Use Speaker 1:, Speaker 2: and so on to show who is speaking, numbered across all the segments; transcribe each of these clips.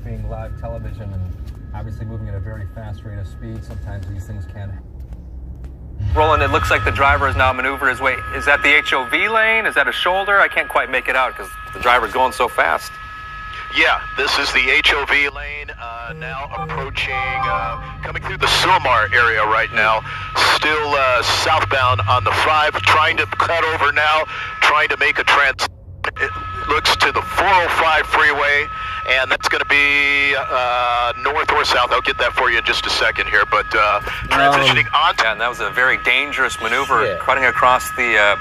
Speaker 1: being live television and obviously moving at a very fast rate of speed, sometimes these things can.
Speaker 2: Roland, it looks like the driver has now maneuvered his way. Is that the HOV lane? Is that a shoulder? I can't quite make it out because the driver's going so fast.
Speaker 3: Yeah, this is the HOV lane, now approaching, coming through the Silmar area right now, still southbound on the 5, trying to cut over now, trying to make a it looks to the 405 freeway, and that's going to be north or south. I'll get that for you in just a second here, but transitioning on.
Speaker 2: Yeah, and that was a very dangerous maneuver, cutting across the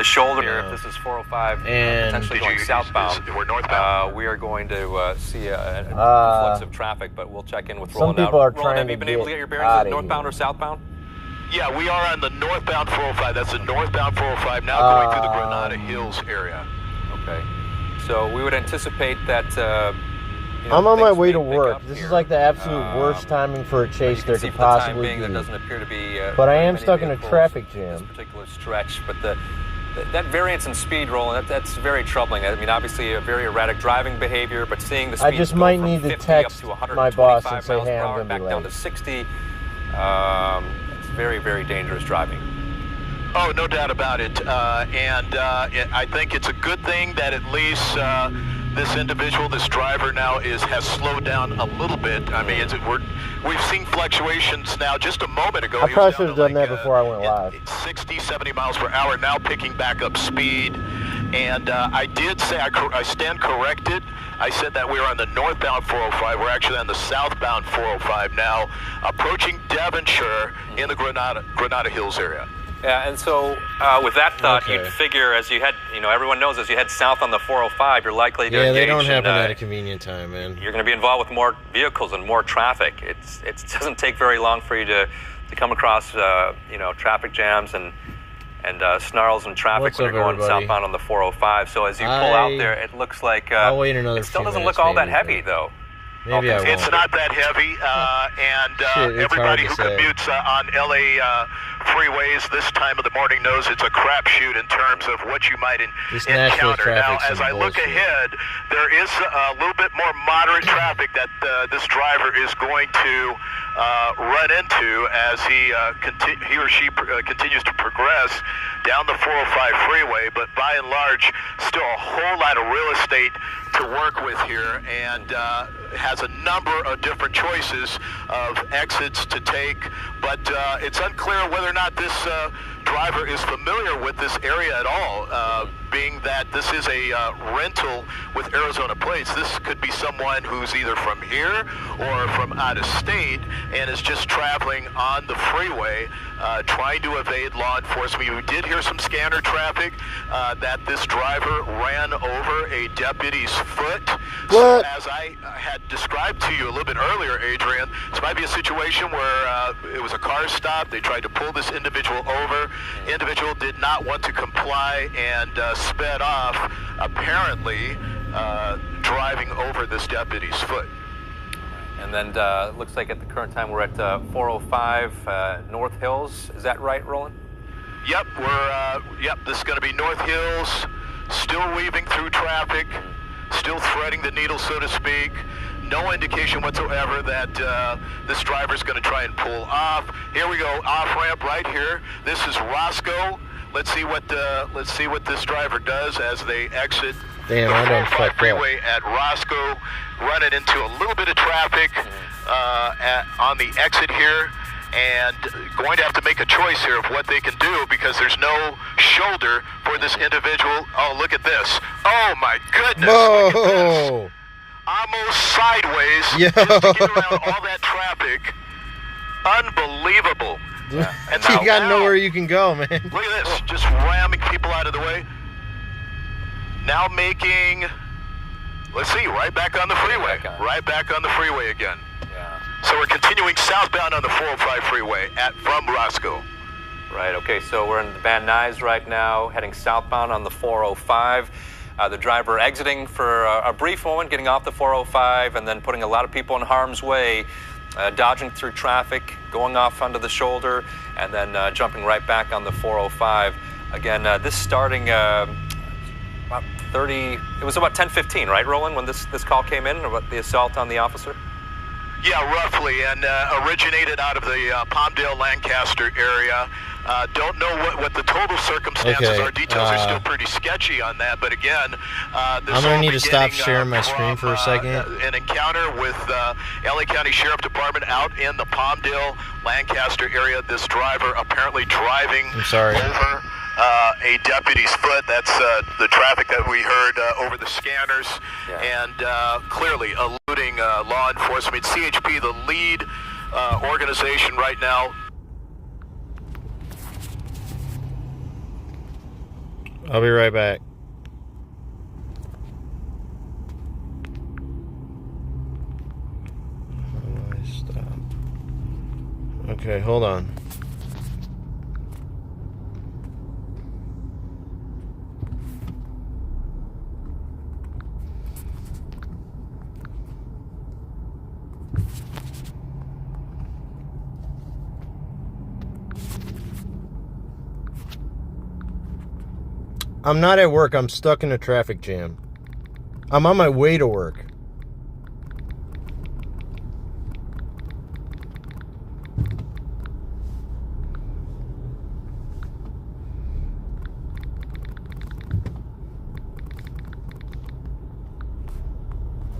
Speaker 2: shoulder here. If this is 405 and potentially going southbound,
Speaker 3: we're northbound.
Speaker 2: We are going to see an influx of traffic, but we'll check in with Roland.
Speaker 4: Some people are
Speaker 2: Roland, have you been able to get your bearings? Is it northbound or southbound?
Speaker 3: Yeah, we are on the northbound 405. That's the northbound 405, now going through the Granada Hills area.
Speaker 2: Okay. So we would anticipate that...
Speaker 4: I'm on my way to work. This is like the absolute worst timing for a chase there could possibly be.
Speaker 2: There doesn't appear to be,
Speaker 4: but I am stuck in a traffic jam.
Speaker 2: This particular stretch, but that variance in speed, Roland, that's very troubling. I mean, obviously a very erratic driving behavior, but seeing the speed
Speaker 4: I just might need to text my boss and say, hey, I'm going to be
Speaker 2: back
Speaker 4: late.
Speaker 2: Down to 60, it's very, very dangerous driving.
Speaker 3: Oh, no doubt about it. I think it's a good thing that at least this individual, this driver now has slowed down a little bit. I mean, we've seen fluctuations now. Just a moment ago,
Speaker 4: I probably should have done that before I went live.
Speaker 3: 60, 70 miles per hour, now picking back up speed. And I did say, I stand corrected. I said that we were on the northbound 405. We're actually on the southbound 405 now, approaching Devonshire in the Granada Hills area.
Speaker 2: Yeah, and so with that thought, you'd figure as you head, everyone knows as you head south on the 405, you're likely to engage.
Speaker 4: Yeah, they don't happen at a convenient time, man.
Speaker 2: You're going to be involved with more vehicles and more traffic. It doesn't take very long for you to come across, traffic jams and snarls and traffic when you're going southbound on the 405. So as you pull out there, it looks like
Speaker 4: I'll wait another
Speaker 2: it still doesn't
Speaker 4: minutes,
Speaker 2: look all that heavy, though.
Speaker 4: Maybe I won't.
Speaker 3: It's not that heavy, everybody who commutes on LA freeways this time of the morning knows it's a crapshoot in terms of what you might encounter. Now, as I look ahead, there is a little bit more moderate traffic that this driver is going to run into as he or she continues to progress down the 405 freeway, but by and large, still a whole lot of real estate to work with here, and has a number of different choices of exits to take, but it's unclear whether or not this driver is familiar with this area at all, being that this is a rental with Arizona plates. This could be someone who's either from here or from out of state and is just traveling on the freeway, trying to evade law enforcement. We did hear some scanner traffic that this driver ran over a deputy's foot. So as I had described to you a little bit earlier, Adrian, this might be a situation where it was a car stop. They tried to pull this individual over. Individual did not want to comply and sped off, apparently driving over this deputy's foot.
Speaker 2: And then looks like at the current time we're at 405 North Hills. Is that right, Roland?
Speaker 3: Yep, this is going to be North Hills, still weaving through traffic, still threading the needle, so to speak. No indication whatsoever that this driver's going to try and pull off. Here we go, off ramp right here. This is Roscoe. Let's see what this driver does as they exit the 405 freeway at Roscoe, running into a little bit of traffic on the exit here, and going to have to make a choice here of what they can do because there's no shoulder for this individual. Oh, look at this. Oh, my goodness.
Speaker 4: Whoa.
Speaker 3: Look at this. Almost sideways just to get around all that traffic. Unbelievable.
Speaker 4: Yeah. And you got to know where you can go, man.
Speaker 3: Look at this, just ramming people out of the way. Now making, let's see, right back on the freeway. Right back on the freeway again.
Speaker 2: Yeah.
Speaker 3: So we're continuing southbound on the 405 freeway from Roscoe.
Speaker 2: Right, okay, so we're in Van Nuys right now, heading southbound on the 405. The driver exiting for a brief moment, getting off the 405, and then putting a lot of people in harm's way, dodging through traffic, going off onto the shoulder, and then jumping right back on the 405. Again, this starting about 30. It was about 10:15, right, Roland, when this call came in about the assault on the officer?
Speaker 3: Yeah, roughly, and originated out of the Palmdale, Lancaster area. Don't know what the total circumstances are. Details are still pretty sketchy on that, but again,
Speaker 4: I'm going to need to stop sharing my screen for a second.
Speaker 3: An encounter with LA County Sheriff Department out in the Palmdale, Lancaster area. This driver apparently driving over a deputy's foot. That's the traffic that we heard over the scanners, and clearly eluding law enforcement. CHP, the lead organization right now.
Speaker 4: I'll be right back. How do I stop? Okay, hold on. I'm not at work. I'm stuck in a traffic jam. I'm on my way to work.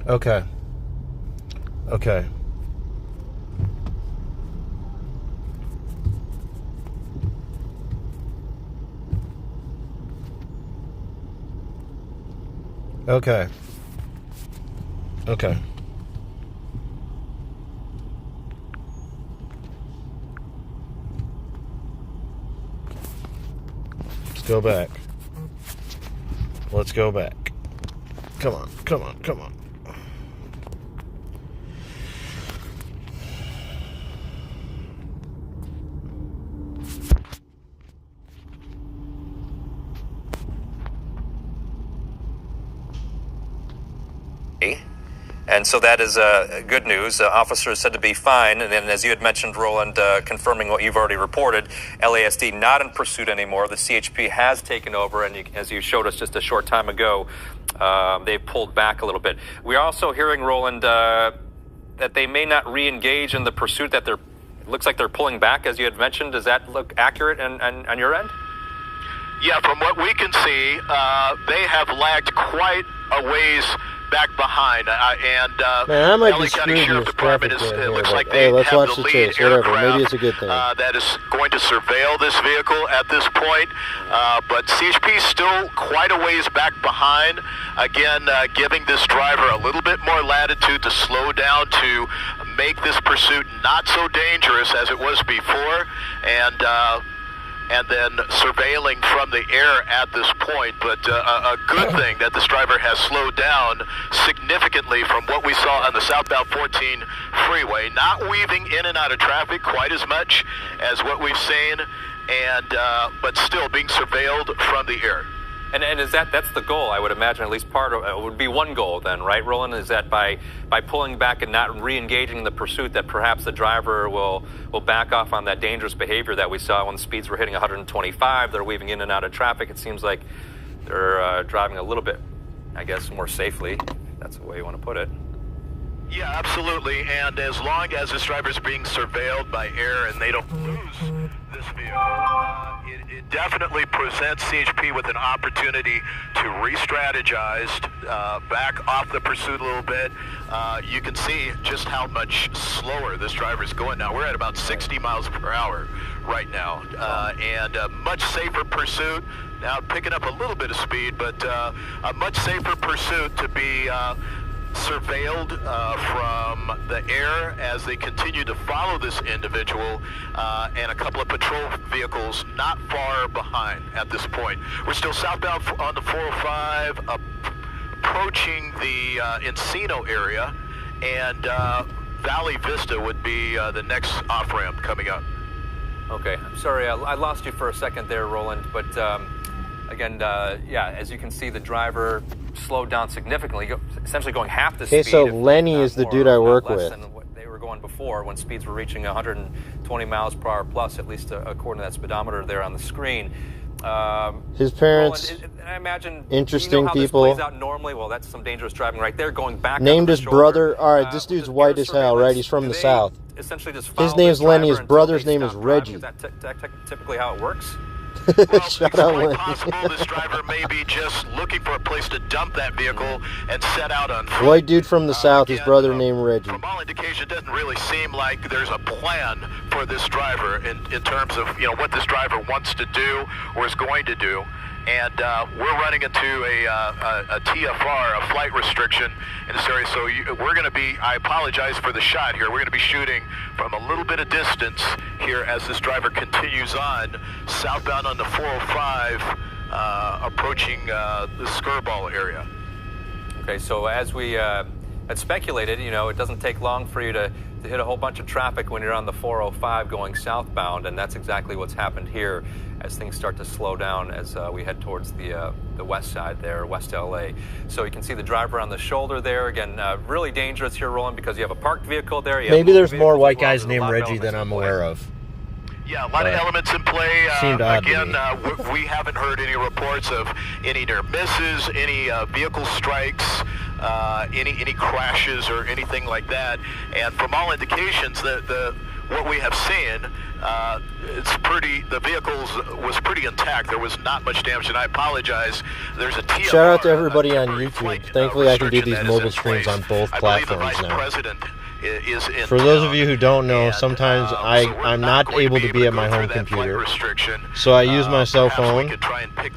Speaker 4: Okay. Okay. Okay. Okay. Let's go back. Let's go back. Come on, come on, come on.
Speaker 2: And so that is good news. The officer is said to be fine. And then, as you had mentioned, Roland, confirming what you've already reported, LASD not in pursuit anymore. The CHP has taken over, and as you showed us just a short time ago, they've pulled back a little bit. We are also hearing, Roland, that they may not re-engage in the pursuit, that it looks like they're pulling back, as you had mentioned. Does that look accurate on your end?
Speaker 3: Yeah, from what we can see, they have lagged quite a ways back behind, and LA County Sheriff Department it looks like they have the lead aircraft that is going to surveil this vehicle at this point, but CHP is still quite a ways back behind, again giving this driver a little bit more latitude to slow down to make this pursuit not so dangerous as it was before, and then surveilling from the air at this point. But a good thing that this driver has slowed down significantly from what we saw on the southbound 14 freeway, not weaving in and out of traffic quite as much as what we've seen, and but still being surveilled from the air.
Speaker 2: And is that's the goal, I would imagine, at least part of it would be one goal then, right, Roland? Is that by pulling back and not re-engaging in the pursuit, that perhaps the driver will back off on that dangerous behavior that we saw when the speeds were hitting 125, they're weaving in and out of traffic. It seems like they're driving a little bit, I guess, more safely. That's the way you want to put it.
Speaker 3: Yeah, absolutely. And as long as this driver is being surveilled by air and they don't lose this vehicle, it definitely presents CHP with an opportunity to re-strategize, back off the pursuit a little bit. You can see just how much slower this driver is going now. We're at about 60 miles per hour right now, and a much safer pursuit. Now picking up a little bit of speed, but a much safer pursuit to be surveilled from the air as they continue to follow this individual, and a couple of patrol vehicles not far behind at this point. We're still southbound on the 405, approaching the Encino area, and Valley Vista would be the next off-ramp coming up.
Speaker 2: Okay, I'm sorry, I lost you for a second there, Roland, but again, yeah, as you can see, the driver slowed down significantly, essentially going half the speed.
Speaker 4: Okay, so Lenny is the dude I work with.
Speaker 2: Than what they were going before, when speeds were reaching 120 miles per hour plus, at least according to that speedometer there on the screen.
Speaker 4: His parents,
Speaker 2: Roland, I imagine,
Speaker 4: interesting
Speaker 2: how
Speaker 4: people.
Speaker 2: This plays out normally? Well, that's some dangerous driving right there. Going back.
Speaker 4: Named his
Speaker 2: shoulder.
Speaker 4: brother. All right, this dude's white as hell, right? He's from the South.
Speaker 2: Essentially just
Speaker 4: his name's Lenny. His brother's name is Reggie.
Speaker 2: Is that typically how it works?
Speaker 3: Well,
Speaker 4: Shout
Speaker 3: it's
Speaker 4: out,
Speaker 3: quite
Speaker 4: Lenny.
Speaker 3: possible this driver may be just looking for a place to dump that vehicle and set out on foot.
Speaker 4: White dude from the South. His brother named Reggie.
Speaker 3: From all indication, it doesn't really seem like there's a plan for this driver in terms of what this driver wants to do or is going to do. And we're running into a TFR, a flight restriction in this area. So we're going to be, I apologize for the shot here, we're going to be shooting from a little bit of distance here as this driver continues on southbound on the 405, approaching the Skirball area.
Speaker 2: Okay, so as we had speculated, it doesn't take long for you to hit a whole bunch of traffic when you're on the 405 going southbound, and that's exactly what's happened here as things start to slow down as we head towards the west side there, West LA. So you can see the driver on the shoulder there. Again, really dangerous here, Roland, because you have a parked vehicle there.
Speaker 4: Maybe there's more white guys named Reggie than I'm aware of.
Speaker 3: Yeah, a lot of elements in play. Again, we haven't heard any reports of any near misses, any vehicle strikes, any crashes or anything like that. And from all indications, what we have seen, the vehicles was pretty intact. There was not much damage, and I apologize. There's a TFR,
Speaker 4: shout out to everybody on YouTube. Thankfully, I can do these mobile streams on both platforms now. For those of you who don't know, sometimes I'm not able to be at my home computer, so I use my cell phone,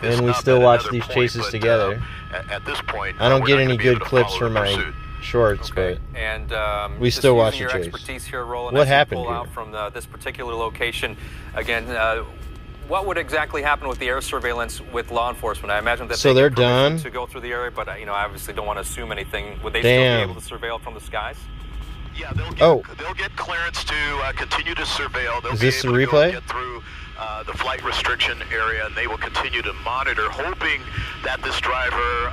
Speaker 4: and we still watch these chases together.
Speaker 3: At this point,
Speaker 4: I don't get any good clips for my shorts, but we still watch the chase.
Speaker 2: Expertise here, Roland,
Speaker 4: what happened
Speaker 2: pull
Speaker 4: here?
Speaker 2: Out from this particular location, again, what would exactly happen with the air surveillance with law enforcement? I imagine that
Speaker 4: so they're done
Speaker 2: to go through the area, but I obviously don't want to assume anything. Would they
Speaker 4: still
Speaker 2: be able to surveil from the skies?
Speaker 3: Yeah, they'll get clearance to continue to surveil. They'll
Speaker 4: Is this
Speaker 3: be
Speaker 4: the
Speaker 3: able to
Speaker 4: replay?
Speaker 3: get through the flight restriction area, and they will continue to monitor, hoping that this driver,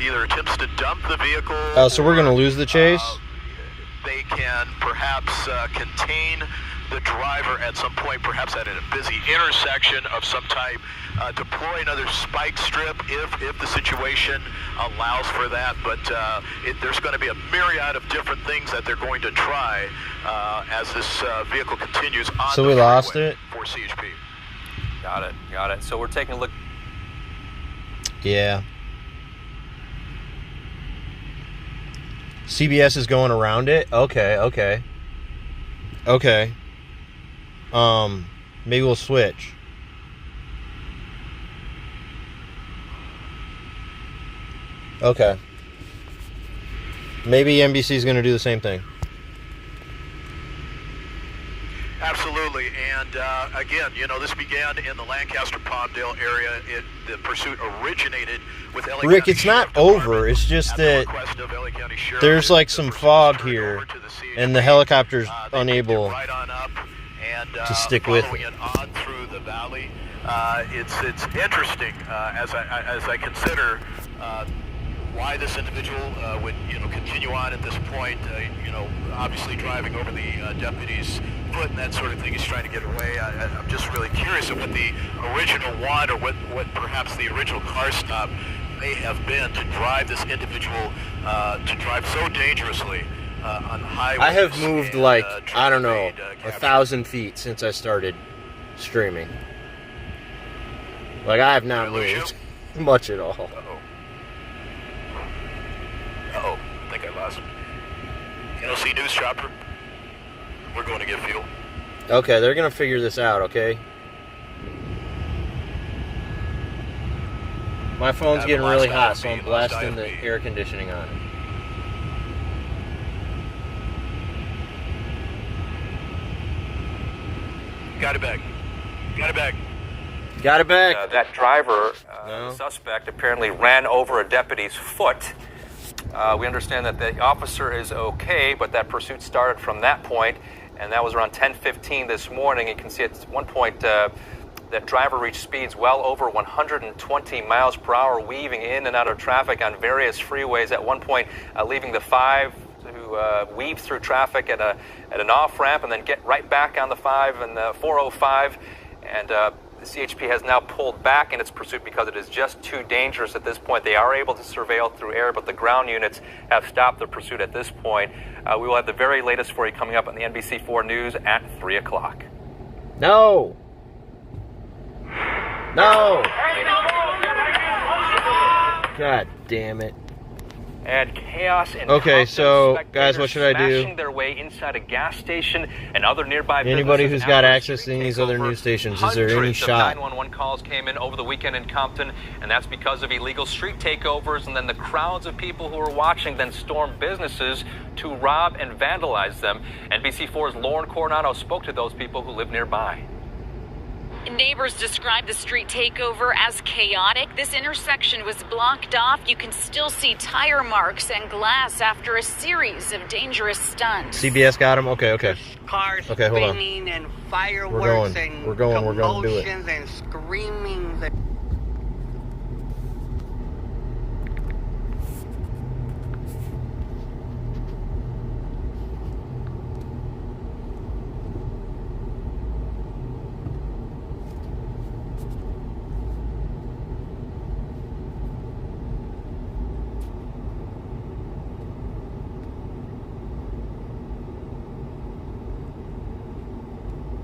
Speaker 3: either attempts to dump the vehicle.
Speaker 4: So we're going to lose the chase?
Speaker 3: They can perhaps contain the driver at some point, perhaps at a busy intersection of some type, deploy another spike strip if the situation allows for that. But there's going to be a myriad of different things that they're going to try as this vehicle continues on.
Speaker 4: So
Speaker 3: the
Speaker 4: we lost
Speaker 3: freeway
Speaker 4: it?
Speaker 3: For CHP.
Speaker 2: Got it. So we're taking a look.
Speaker 4: Yeah. CBS is going around it? Okay. Maybe we'll switch. Okay. Maybe NBC is going to do the same thing.
Speaker 3: Absolutely, and again, this began in the Lancaster-Palmdale area. The pursuit originated with LA
Speaker 4: Rick,
Speaker 3: County
Speaker 4: it's not
Speaker 3: Sheriff
Speaker 4: over.
Speaker 3: Department
Speaker 4: It's just
Speaker 3: at the
Speaker 4: that
Speaker 3: request of LA County Sheriff.
Speaker 4: there's like some
Speaker 3: The pursuit
Speaker 4: fog
Speaker 3: was turned
Speaker 4: here,
Speaker 3: over to the CHP.
Speaker 4: and the helicopter's
Speaker 3: They
Speaker 4: unable
Speaker 3: picked it right on up and,
Speaker 4: to stick with
Speaker 3: following
Speaker 4: it.
Speaker 3: it on through the valley. It's interesting as I consider why this individual would continue on at this point. Obviously driving over the deputy's foot and that sort of thing. He's trying to get away. I'm just really curious of what the original want, or what perhaps the original car stop may have been to drive this individual to drive so dangerously on highways.
Speaker 4: I have moved
Speaker 3: and,
Speaker 4: like,
Speaker 3: trying
Speaker 4: I don't
Speaker 3: to
Speaker 4: know,
Speaker 3: evade, capture.
Speaker 4: 1,000 feet since I started streaming. Like, I have not
Speaker 3: Did I lose
Speaker 4: moved much at all.
Speaker 3: Uh-oh, I think I lost him. NOC News Chopper, we're going to get fuel.
Speaker 4: Okay, they're going to figure this out, okay? My phone's getting really hot, so I'm blasting the air conditioning on it.
Speaker 3: Got it back.
Speaker 4: Got it back.
Speaker 2: That driver,
Speaker 4: No.
Speaker 2: the suspect, apparently ran over a deputy's foot. We understand that the officer is okay, but that pursuit started from that point, and that was around 10:15 this morning. You can see at one point that driver reached speeds well over 120 miles per hour, weaving in and out of traffic on various freeways. At one point, leaving the 5 to weave through traffic at an off-ramp and then get right back on the 5 and the 405. And The CHP has now pulled back in its pursuit because it is just too dangerous at this point. They are able to surveil through air, but the ground units have stopped the pursuit at this point. We will have the very latest for you coming up on the NBC4 News at 3 o'clock.
Speaker 4: No! No! God damn it.
Speaker 2: And chaos and
Speaker 4: okay, so guys, what should I do?
Speaker 2: Smashing their way inside a gas station and other nearby
Speaker 4: anybody who's got access to these other news stations, is there any shot?
Speaker 2: 911 calls came in over the weekend in Compton, and that's because of illegal street takeovers, and then the crowds of people who were watching then stormed businesses to rob and vandalize them. NBC4's Lauren Coronado spoke to those people who live nearby.
Speaker 5: Neighbors describe the street takeover as chaotic. This intersection was blocked off. You can still see tire marks and glass after a series of dangerous stunts.
Speaker 4: CBS got him? Okay.
Speaker 6: Cars
Speaker 4: okay, hold on.
Speaker 6: spinning and fireworks and
Speaker 4: we're going to do it.
Speaker 6: And screaming.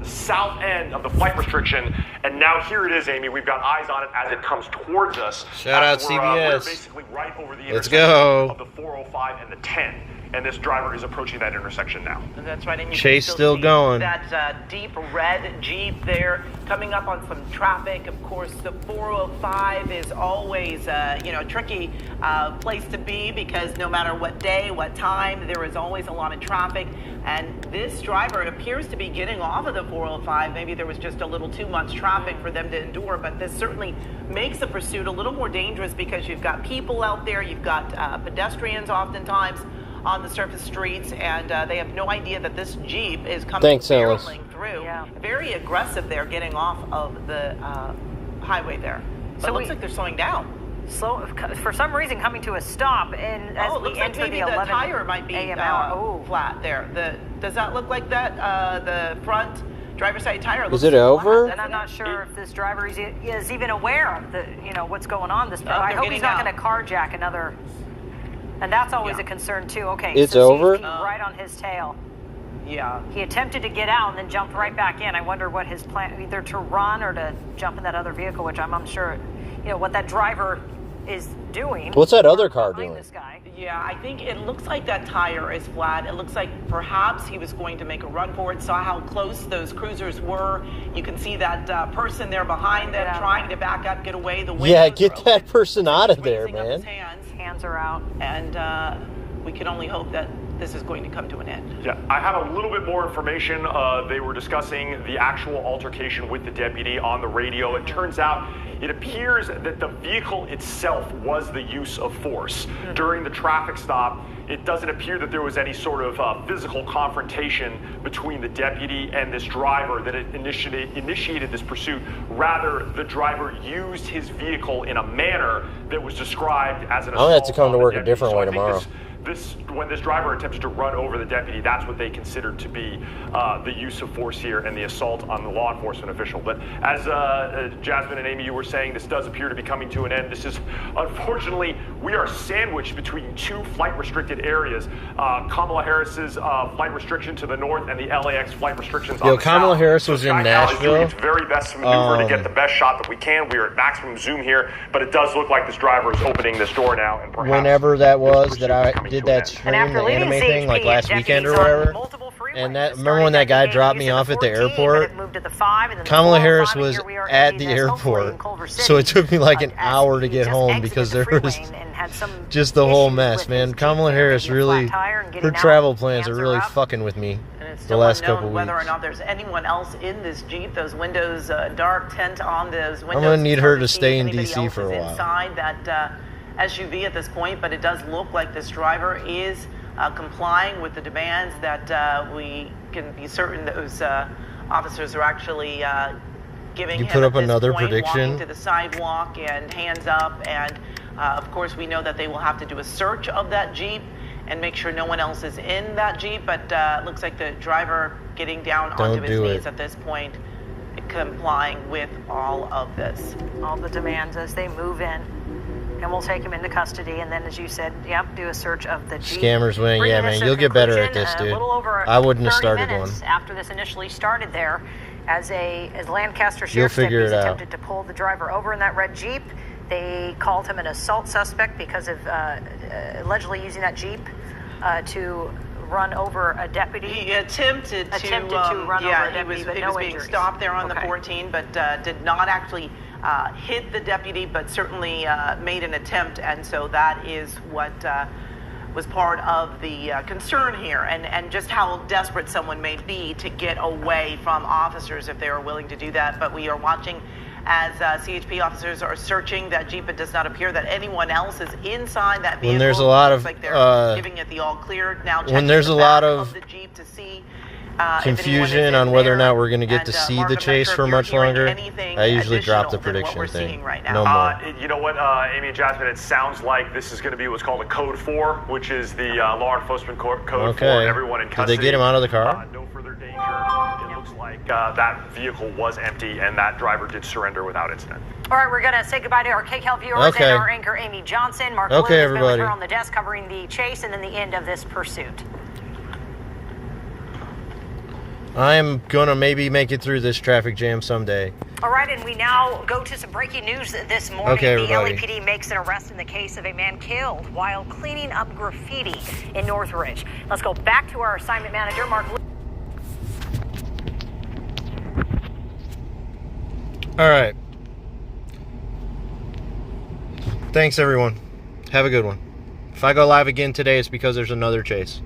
Speaker 7: South end of the flight restriction, and now here it is, Amy. We've got eyes on it as it comes towards us.
Speaker 4: Shout out CBS.
Speaker 7: We're basically right over the
Speaker 4: Let's
Speaker 7: intersection
Speaker 4: go.
Speaker 7: of the 405 and the 10, and this driver is approaching that intersection now.
Speaker 6: That's right. And you
Speaker 4: Chase
Speaker 6: can
Speaker 4: still
Speaker 6: see
Speaker 4: going.
Speaker 6: That deep red Jeep there coming up on some traffic. Of course, the 405 is always a tricky place to be because no matter what day, what time, there is always a lot of traffic. And this driver appears to be getting off of the 405. Maybe there was just a little too much traffic for them to endure, but this certainly makes the pursuit a little more dangerous because you've got people out there, you've got pedestrians oftentimes on the surface streets, and they have no idea that this Jeep is coming barreling through. Yeah. Very aggressive there, getting off of the highway there. But it looks like they're slowing down.
Speaker 8: Slow for some reason coming to a stop, and as we enter
Speaker 6: maybe
Speaker 8: the 11
Speaker 6: tire might be flat there. Does that look like that? The front driver's side tire looks
Speaker 4: Is it over?
Speaker 8: And I'm not sure if this driver is even aware of the what's going on. I hope he's not going to carjack another. And that's always a concern too. Okay,
Speaker 4: it's
Speaker 8: so
Speaker 4: over.
Speaker 8: Right on his tail.
Speaker 6: Yeah.
Speaker 8: He attempted to get out and then jumped right back in. I wonder what his plan, either to run or to jump in that other vehicle, which I'm unsure. What that driver is doing.
Speaker 4: What's that other car doing?
Speaker 8: This guy.
Speaker 6: Yeah, I think it looks like that tire is flat. It looks like perhaps he was going to make a run for it, saw how close those cruisers were. You can see that person there behind them trying to back up, get away.
Speaker 4: Yeah, get that person out of there, man.
Speaker 8: Hands are out.
Speaker 6: And we can only hope that this is going to come to an end.
Speaker 7: Yeah, I have a little bit more information. They were discussing the actual altercation with the deputy on the radio. It turns out it appears that the vehicle itself was the use of force. During the traffic stop, it doesn't appear that there was any sort of physical confrontation between the deputy and this driver that it initiated this pursuit. Rather, the driver used his vehicle in a manner that was described as an assault.
Speaker 4: I'll have to come to work a different way tomorrow.
Speaker 7: When this driver attempted to run over the deputy, that's what they considered to be the use of force here and the assault on the law enforcement official. But as Jasmine and Amy, you were saying, this does appear to be coming to an end. This is, unfortunately, we are sandwiched between two flight-restricted areas. Kamala Harris's flight restriction to the north and the LAX flight restrictions on the
Speaker 4: Kamala
Speaker 7: south.
Speaker 4: Harris was in Nashville.
Speaker 7: Is doing its very best to maneuver to get the best shot that we can. We are at maximum zoom here, but it does look like this driver is opening this door now. And perhaps
Speaker 4: whenever that was that I did that stream, the anime thing, like last weekend or whatever. And that, remember when that guy dropped me off at the airport? Kamala Harris was at the airport, so it took me like an hour to get home because there was just the whole mess, man. Kamala Harris really, her travel plans are really fucking with me the last couple weeks.
Speaker 6: Whether or not there's anyone else in this Jeep, those windows, dark tint on those windows.
Speaker 4: I'm gonna need her to stay in DC for a while.
Speaker 6: Inside that SUV at this point, but it does look like this driver is complying with the demands that we can be certain those officers are actually giving him.
Speaker 4: You put up
Speaker 6: at this
Speaker 4: another
Speaker 6: point,
Speaker 4: prediction?
Speaker 6: walking to the sidewalk and hands up, and of course we know that they will have to do a search of that Jeep and make sure no one else is in that Jeep, but it looks like the driver getting down onto his knees at this point. It complying with all of this.
Speaker 8: All the demands as they move in. And we'll take him into custody, and then, as you said, do a search of the Jeep.
Speaker 4: Scammers win. Yeah, man, you'll get better at this, dude.
Speaker 8: A little over
Speaker 4: I wouldn't have
Speaker 8: 30
Speaker 4: started
Speaker 8: minutes
Speaker 4: one.
Speaker 8: after this initially started there, as Lancaster Sheriff's deputies attempted to pull the driver over in that red Jeep. They called him an assault suspect because of allegedly using that Jeep to run over a deputy.
Speaker 6: He attempted to run over a deputy, but no injuries. He was being stopped there on the 14, but did not actually hit the deputy, but certainly made an attempt, and so that is what was part of the concern here, and just how desperate someone may be to get away from officers if they are willing to do that. But we are watching as CHP officers are searching that Jeep. It does not appear that anyone else is inside that vehicle.
Speaker 4: When there's a lot of
Speaker 6: like they're giving it the all clear now.
Speaker 4: When there's a lot of
Speaker 6: the Jeep to see
Speaker 4: confusion on whether or not we're going to get to see the chase for much longer, I usually drop the prediction thing. No more.
Speaker 7: You know what, Amy and Jasmine, it sounds like this is going to be what's called a Code 4, which is the law enforcement code for everyone in custody.
Speaker 4: Did they get him out of the car?
Speaker 7: No further danger. It looks like that vehicle was empty, and that driver did surrender without incident.
Speaker 8: All right, we're going to say goodbye to our KCAL viewers and our anchor, Amy Johnson. Mark Lewis has been with her on the desk covering the chase and then the end of this pursuit.
Speaker 4: I'm going to maybe make it through this traffic jam someday.
Speaker 8: All right, and we now go to some breaking news this morning. The LAPD makes an arrest in the case of a man killed while cleaning up graffiti in Northridge. Let's go back to our assignment manager, Mark Lewis.
Speaker 4: All right. Thanks, everyone. Have a good one. If I go live again today, it's because there's another chase.